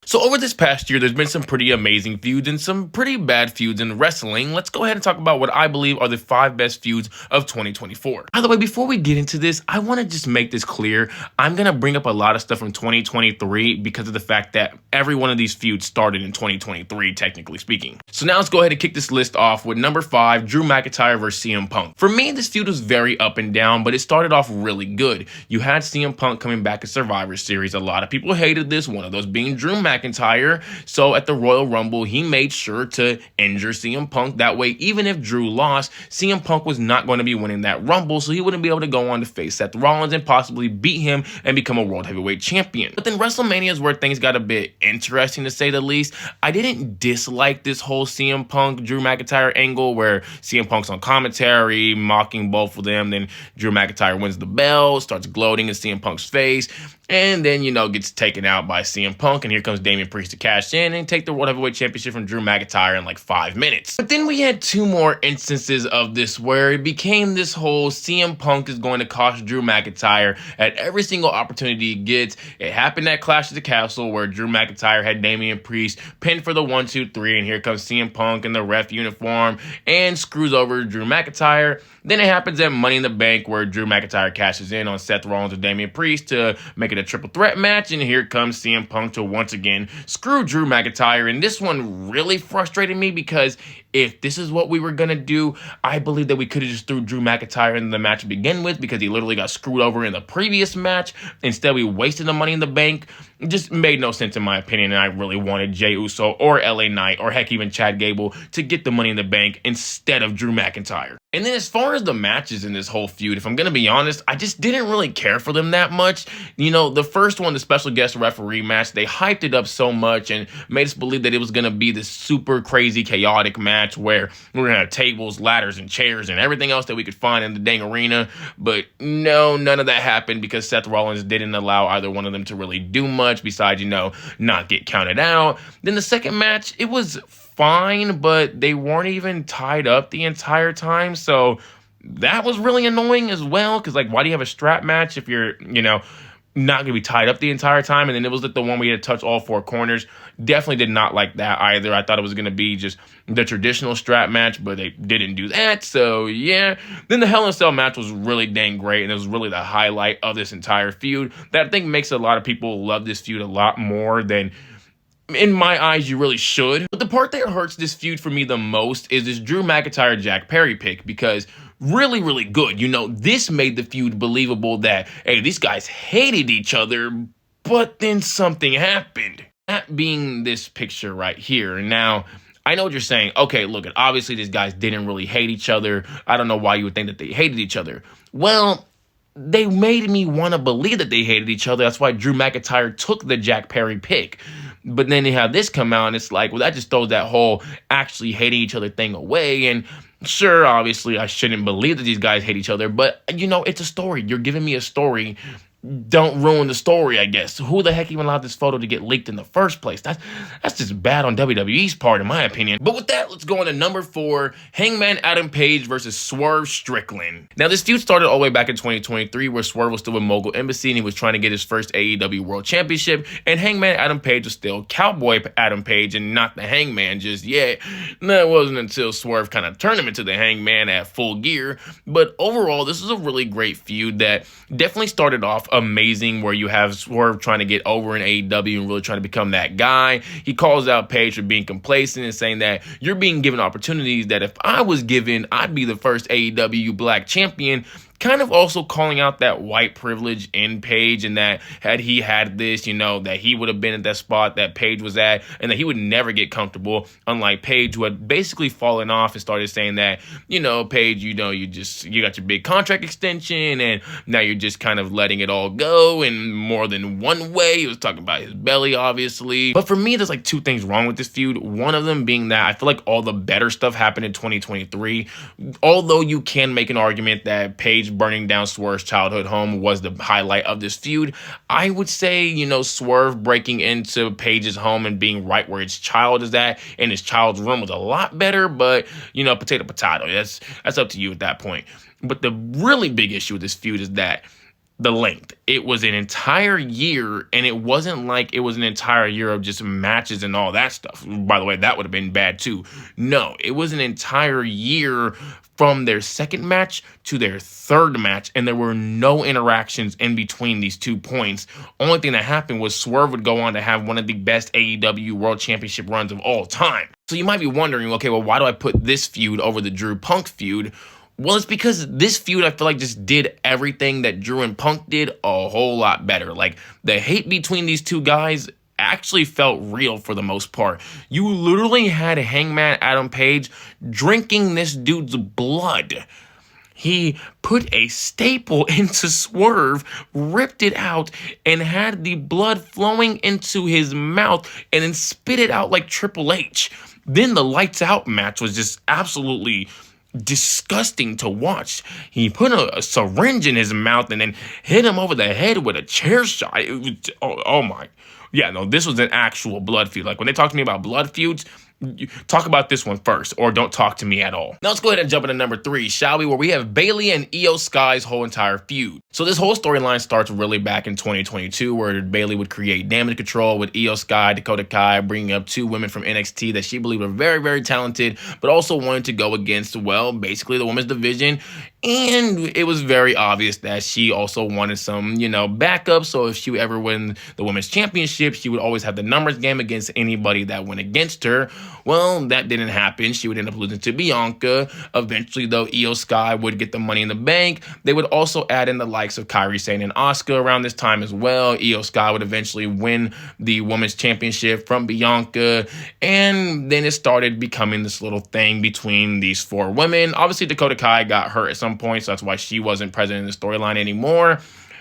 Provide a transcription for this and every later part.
So over this past year, there's been some pretty amazing feuds and some pretty bad feuds in wrestling. Let's go ahead and talk about what I believe are the 5 best feuds of 2024. By the way, before we get into this, I want to just make this clear. I'm going to bring up a lot of stuff from 2023 because of the fact that every one of these feuds started in 2023, technically speaking. So now let's go ahead and kick this list off with number 5, Drew McIntyre versus CM Punk. For me, this feud was very up and down, but it started off really good. You had CM Punk coming back at Survivor Series. A lot of people hated this, one of those being Drew McIntyre. So at the Royal Rumble, he made sure to injure CM Punk. That way, even if Drew lost, CM Punk was not going to be winning that Rumble, so he wouldn't be able to go on to face Seth Rollins and possibly beat him and become a World Heavyweight Champion. But then WrestleMania is where things got a bit interesting, to say the least. I didn't dislike this whole CM Punk, Drew McIntyre angle where CM Punk's on commentary, mocking both of them. Then Drew McIntyre wins the belt, starts gloating in CM Punk's face, and then, gets taken out by CM Punk, and here comes Damian Priest to cash in and take the World Heavyweight Championship from Drew McIntyre in like 5 minutes. But then we had 2 more instances of this where it became this whole CM Punk is going to cost Drew McIntyre at every single opportunity he gets. It happened at Clash of the Castle where Drew McIntyre had Damian Priest pinned for the 1, 2, 3, and here comes CM Punk in the ref uniform and screws over Drew McIntyre. Then it happens at Money in the Bank where Drew McIntyre cashes in on Seth Rollins and Damian Priest to make it a triple threat match, and here comes CM Punk to once again screw Drew McIntyre. And this one really frustrated me because if this is what we were going to do, I believe that we could have just threw Drew McIntyre in the match to begin with because he literally got screwed over in the previous match. Instead, we wasted the Money in the Bank. It just made no sense in my opinion, and I really wanted Jey Uso or LA Knight or heck even Chad Gable to get the Money in the Bank instead of Drew McIntyre. And then as far as the matches in this whole feud, if I'm going to be honest, I just didn't really care for them that much. The first one, the special guest referee match, they hyped it up so much and made us believe that it was going to be this super crazy chaotic match where we're going to have tables, ladders, and chairs and everything else that we could find in the dang arena. But no, none of that happened because Seth Rollins didn't allow either one of them to really do much besides, not get counted out. Then the second match, it was fine, but they weren't even tied up the entire time. So that was really annoying as well. Because, why do you have a strap match if you're, not going to be tied up the entire time? And then it was the one where you had to touch all 4 corners. Definitely did not like that either. I thought it was going to be just the traditional strap match, but they didn't do that. So, yeah. Then the Hell in a Cell match was really dang great, and it was really the highlight of this entire feud. That I think makes a lot of people love this feud a lot more than, in my eyes, you really should. But the part that hurts this feud for me the most is this Drew McIntyre Jack Perry pick, because really, really good. This made the feud believable that, hey, these guys hated each other, but then something happened. That being this picture right here. Now, I know what you're saying. Okay, look, obviously these guys didn't really hate each other. I don't know why you would think that they hated each other. Well, they made me want to believe that they hated each other. That's why Drew McIntyre took the Jack Perry pick. But then they have this come out, and it's like, well, that just throws that whole actually hating each other thing away. And sure, obviously, I shouldn't believe that these guys hate each other, but, it's a story. You're giving me a story. Don't ruin the story, I guess. Who the heck even allowed this photo to get leaked in the first place? That's just bad on WWE's part, in my opinion. But with that, let's go on to number 4, Hangman Adam Page versus Swerve Strickland. Now, this feud started all the way back in 2023, where Swerve was still with Mogul Embassy, and he was trying to get his first AEW World Championship, and Hangman Adam Page was still Cowboy Adam Page and not the Hangman just yet. That wasn't until Swerve kind of turned him into the Hangman at Full Gear. But overall, this is a really great feud that definitely started off amazing, where you have Swerve trying to get over in AEW and really trying to become that guy. He calls out Page for being complacent and saying that you're being given opportunities that if I was given, I'd be the first AEW Black Champion. Kind of also calling out that white privilege in Page, and that had he had this, that he would have been at that spot that Page was at, and that he would never get comfortable, unlike Page, who had basically fallen off and started saying that, Page, you got your big contract extension, and now you're just kind of letting it all go in more than one way. He was talking about his belly, obviously. But for me, there's 2 things wrong with this feud. One of them being that I feel like all the better stuff happened in 2023. Although you can make an argument that Page burning down Swerve's childhood home was the highlight of this feud, I would say, Swerve breaking into Page's home and being right where his child is at in his child's room was a lot better, but, potato. That's up to you at that point. But the really big issue with this feud is that the length. It was an entire year, and it wasn't like it was an entire year of just matches and all that stuff. By the way, that would have been bad too. No, it was an entire year from their second match to their third match, and there were no interactions in between these 2 points. Only thing that happened was Swerve would go on to have one of the best AEW World Championship runs of all time. So you might be wondering, okay, well, why do I put this feud over the Drew Punk feud? Well, it's because this feud, I feel like, just did everything that Drew and Punk did a whole lot better. Like, the hate between these two guys actually felt real for the most part. You literally had Hangman Adam Page drinking this dude's blood. He put a staple into Swerve, ripped it out, and had the blood flowing into his mouth and then spit it out like Triple H. Then the lights out match was just absolutely disgusting to watch. He put a syringe in his mouth and then hit him over the head with a chair shot. It was, oh my. Yeah, no, this was an actual blood feud. Like, when they talk to me about blood feuds, talk about this one first, or don't talk to me at all. Now let's go ahead and jump into number 3, shall we? Where we have Bayley and Io Sky's whole entire feud. So this whole storyline starts really back in 2022, where Bayley would create damage control with Io Sky, Dakota Kai, bringing up 2 women from NXT that she believed were very, very talented, but also wanted to go against, well, basically the women's division. And it was very obvious that she also wanted some, backup. So if she would ever win the women's championship, she would always have the numbers game against anybody that went against her. Well, that didn't happen. She would end up losing to Bianca. Eventually, though, Io Sky would get the Money in the Bank. They would also add in the likes of Kairi Sane and Asuka around this time as well. Io Sky would eventually win the women's championship from Bianca. And then it started becoming this little thing between these 4 women. Obviously, Dakota Kai got hurt at some point, so that's why she wasn't present in the storyline anymore.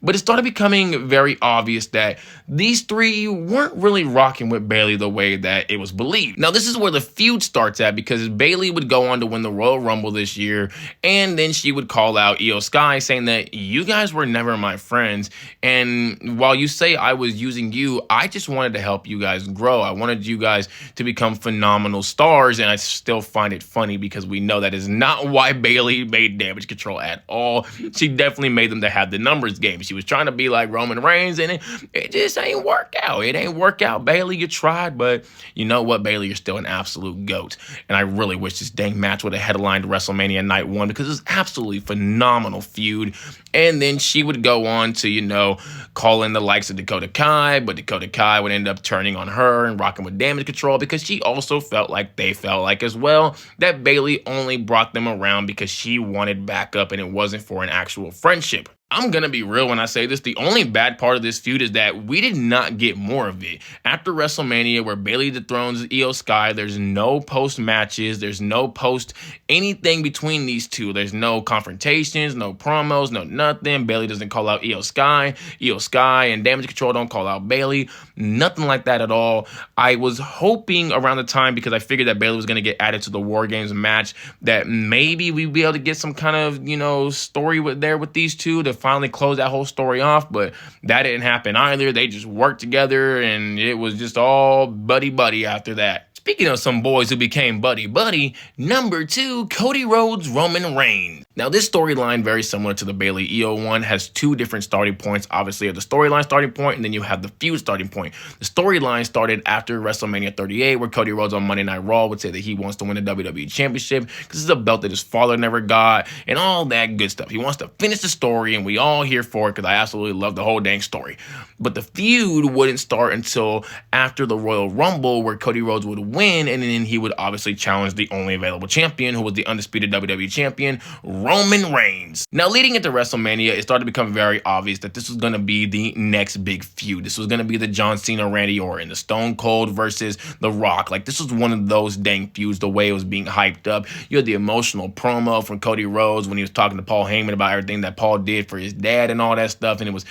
But it started becoming very obvious that these 3 weren't really rocking with Bayley the way that it was believed. Now, this is where the feud starts at, because Bayley would go on to win the Royal Rumble this year, and then she would call out Io Sky, saying that you guys were never my friends, and while you say I was using you, I just wanted to help you guys grow. I wanted you guys to become phenomenal stars, and I still find it funny because we know that is not why Bayley made Damage Control at all. She definitely made them to have the numbers game. She was trying to be like Roman Reigns, and it just ain't work out. It ain't work out, Bayley. You tried, but you know what, Bayley? You're still an absolute GOAT. And I really wish this dang match would have headlined WrestleMania Night 1, because it was absolutely phenomenal feud. And then she would go on to, call in the likes of Dakota Kai, but Dakota Kai would end up turning on her and rocking with Damage Control, because she also felt like they felt like as well that Bayley only brought them around because she wanted backup and it wasn't for an actual friendship. I'm going to be real when I say this. The only bad part of this feud is that we did not get more of it. After WrestleMania, where Bayley dethrones Io Sky, there's no post-matches. There's no post-anything between these two. There's no confrontations, no promos, no nothing. Bayley doesn't call out Io Sky. Io Sky and Damage Control don't call out Bayley. Nothing like that at all. I was hoping around the time, because I figured that Bayley was going to get added to the War Games match, that maybe we'd be able to get some kind of, story with these two to finally close that whole story off, but that didn't happen either. They just worked together, and it was just all buddy-buddy after that. Speaking of some boys who became buddy-buddy, number 2, Cody Rhodes, Roman Reigns. Now, this storyline, very similar to the Bayley-Io one, has 2 different starting points. Obviously, you have the storyline starting point, and then you have the feud starting point. The storyline started after WrestleMania 38, where Cody Rhodes on Monday Night Raw would say that he wants to win the WWE Championship because it's a belt that his father never got, and all that good stuff. He wants to finish the story, and we all here for it because I absolutely love the whole dang story. But the feud wouldn't start until after the Royal Rumble, where Cody Rhodes would win, and then he would obviously challenge the only available champion, who was the undisputed WWE champion, Roman Reigns. Now, leading into WrestleMania, it started to become very obvious that this was going to be the next big feud. This was going to be the John Cena, Randy Orton, the Stone Cold versus The Rock. Like, this was one of those dang feuds, the way it was being hyped up. You had the emotional promo from Cody Rhodes when he was talking to Paul Heyman about everything that Paul did for his dad and all that stuff, and it was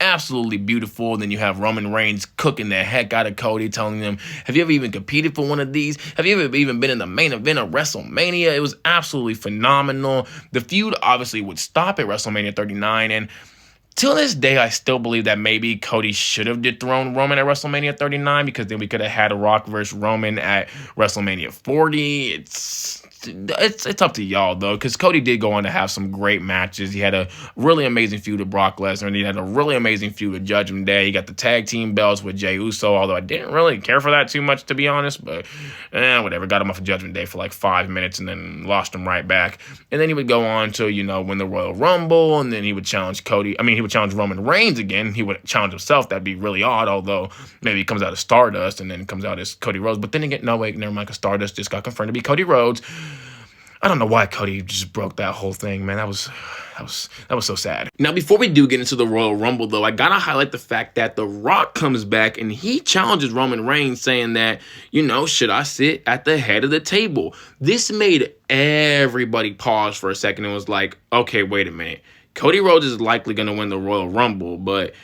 absolutely beautiful. And then you have Roman Reigns cooking the heck out of Cody, telling him, have you ever even competed for one of these? Have you ever even been in the main event of WrestleMania? It was absolutely phenomenal. The feud obviously would stop at WrestleMania 39, and till this day, I still believe that maybe Cody should have dethroned Roman at WrestleMania 39, because then we could have had a Rock versus Roman at WrestleMania 40. It's it's up to y'all though, because Cody did go on to have some great matches. He had a really amazing feud with Brock Lesnar, and he had a really amazing feud with Judgment Day. He got the tag team belts with Jey Uso, although I didn't really care for that too much, to be honest, but whatever. Got him off of Judgment Day for like 5 minutes and then lost him right back. And then he would go on to, win the Royal Rumble, and then he would challenge he would challenge Roman Reigns again. He would challenge himself. That'd be really odd, although maybe he comes out as Stardust and then comes out as Cody Rhodes. But then again, no, wait, never mind, because Stardust just got confirmed to be Cody Rhodes. I don't know why Cody just broke that whole thing, man. That was so sad. Now, before we do get into the Royal Rumble, though, I gotta highlight the fact that The Rock comes back and he challenges Roman Reigns, saying that, should I sit at the head of the table? This made everybody pause for a second and was like, okay, wait a minute. Cody Rhodes is likely gonna win the Royal Rumble, but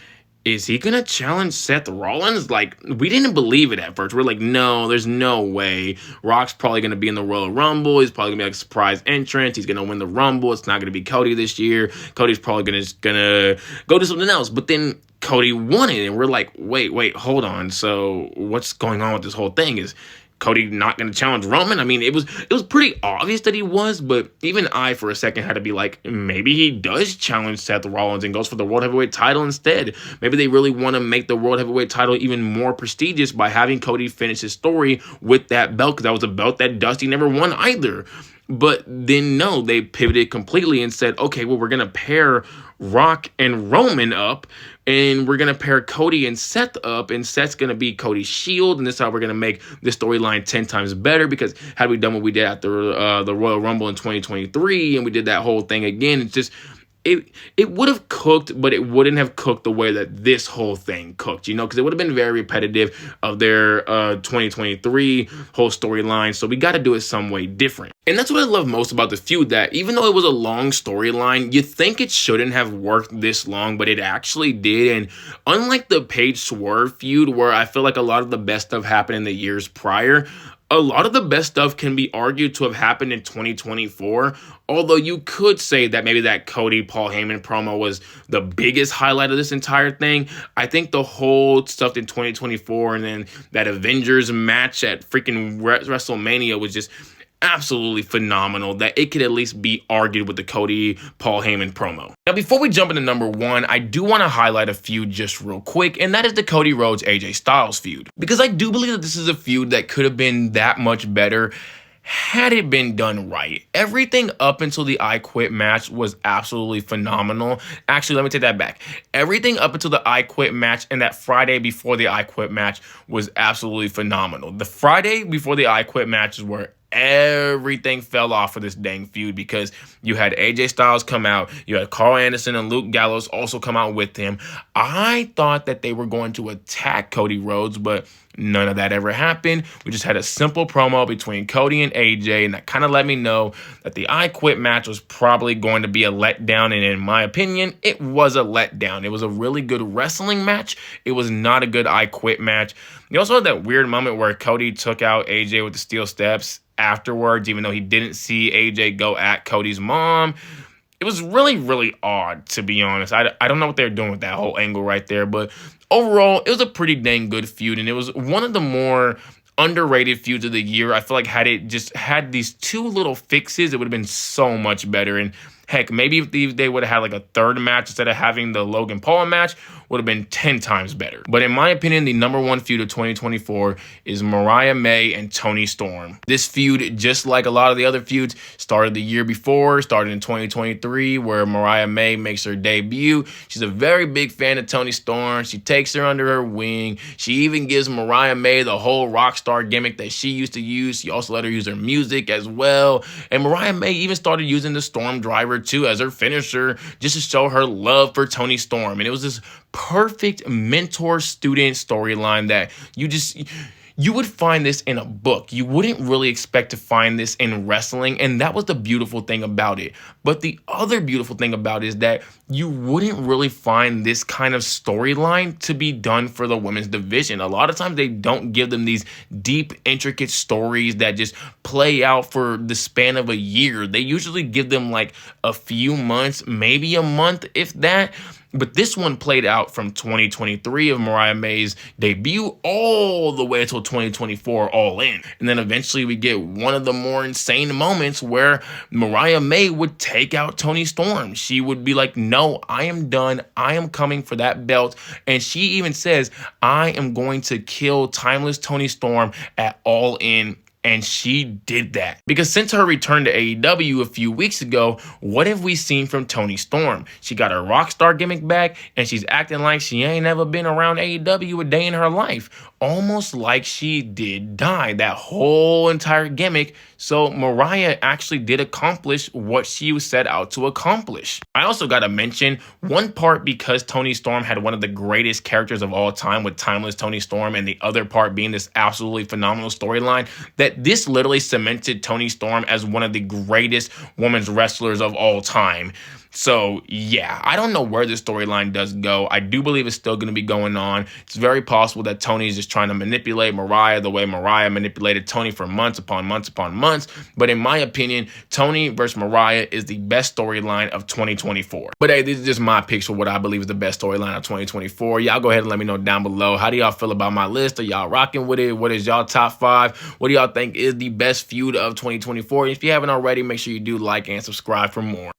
is he going to challenge Seth Rollins? Like, we didn't believe it at first. We're like, no, there's no way. Rock's probably going to be in the Royal Rumble. He's probably going to be like a surprise entrance. He's going to win the Rumble. It's not going to be Cody this year. Cody's probably going to go do something else. But then Cody won it, and we're like, wait, hold on. So what's going on with this whole thing? Is Cody not going to challenge Roman? I mean, it was pretty obvious that he was, but even I, for a second, had to be like, maybe he does challenge Seth Rollins and goes for the World Heavyweight title instead. Maybe they really want to make the World Heavyweight title even more prestigious by having Cody finish his story with that belt, because that was a belt that Dusty never won either. But then, no, they pivoted completely and said, okay, well, we're going to pair Rock and Roman up, and we're going to pair Cody and Seth up, and Seth's going to be Cody's shield, and this is how we're going to make the storyline 10 times better, because had we done what we did at the Royal Rumble in 2023, and we did that whole thing again, it's just... It would have cooked, but it wouldn't have cooked the way that this whole thing cooked, because it would have been very repetitive of their 2023 whole storyline. So we got to do it some way different. And that's what I love most about the feud, that even though it was a long storyline, you think it shouldn't have worked this long, but it actually did. And unlike the Paige Swerve feud, where I feel like a lot of the best stuff happened in the years prior, a lot of the best stuff can be argued to have happened in 2024, although you could say that maybe that Cody-Paul Heyman promo was the biggest highlight of this entire thing. I think the whole stuff in 2024 and then that Avengers match at freaking WrestleMania was just absolutely phenomenal, that it could at least be argued with the Cody-Paul Heyman promo. Now, before we jump into number one, I do want to highlight a feud just real quick, and that is the Cody Rhodes-AJ Styles feud. Because I do believe that this is a feud that could have been that much better had it been done right. Everything up until the I Quit match was absolutely phenomenal. Actually, let me take that back. Everything up until the I Quit match and that Friday before the I Quit match was absolutely phenomenal. The Friday before the I Quit match is where everything fell off for this dang feud, because you had AJ Styles come out, you had Carl Anderson and Luke Gallows also come out with him. I thought that they were going to attack Cody Rhodes, but none of that ever happened. We just had a simple promo between Cody and AJ, and that kind of let me know that the I Quit match was probably going to be a letdown, and in my opinion, it was a letdown. It was a really good wrestling match. It was not a good I Quit match. You also had that weird moment where Cody took out AJ with the steel steps afterwards, even though he didn't see AJ go at Cody's mom. It was really, really odd, to be honest. I don't know what they're doing with that whole angle right there, but overall, it was a pretty dang good feud, and it was one of the more underrated feuds of the year. I feel like had it just had these two little fixes, it would have been so much better. And heck, maybe if they would have had like a third match instead of having the Logan Paul match, would have been 10 times better. But in my opinion, the number one feud of 2024 is Mariah May and Toni Storm. This feud, just like a lot of the other feuds, started the year before, started in 2023, where Mariah May makes her debut. She's a very big fan of Toni Storm. She takes her under her wing. She even gives Mariah May the whole rock star gimmick that she used to use. She also let her use her music as well. And Mariah May even started using the Storm Driver too as her finisher, just to show her love for Toni Storm. And it was this perfect mentor-student storyline that you would find this in a book. You wouldn't really expect to find this in wrestling, and that was the beautiful thing about it. But the other beautiful thing about it is that you wouldn't really find this kind of storyline to be done for the women's division. A lot of times they don't give them these deep, intricate stories that just play out for the span of a year. They usually give them like a few months, maybe a month, if that. But this one played out from 2023 of Mariah May's debut all the way till 2024 All In. And then eventually we get one of the more insane moments where Mariah May would take out Toni Storm. She would be like, no, I am done. I am coming for that belt. And she even says, I am going to kill Timeless Toni Storm at All In. And she did that. Because since her return to AEW a few weeks ago, what have we seen from Toni Storm? She got her rock star gimmick back, and she's acting like she ain't never been around AEW a day in her life. Almost like she did die, that whole entire gimmick. So Mariah actually did accomplish what she was set out to accomplish. I also got to mention one part, because Toni Storm had one of the greatest characters of all time with Timeless Toni Storm, and the other part being this absolutely phenomenal storyline, that this literally cemented Toni Storm as one of the greatest women's wrestlers of all time. So yeah, I don't know where this storyline does go. I do believe it's still going to be going on. It's very possible that Toni is just trying to manipulate Mariah the way Mariah manipulated Toni for months upon months upon months. But in my opinion, Toni versus Mariah is the best storyline of 2024. But hey, this is just my picks for what I believe is the best storyline of 2024. Y'all go ahead and let me know down below. How do y'all feel about my list? Are y'all rocking with it? What is y'all top 5? What do y'all think is the best feud of 2024? If you haven't already, make sure you do like and subscribe for more.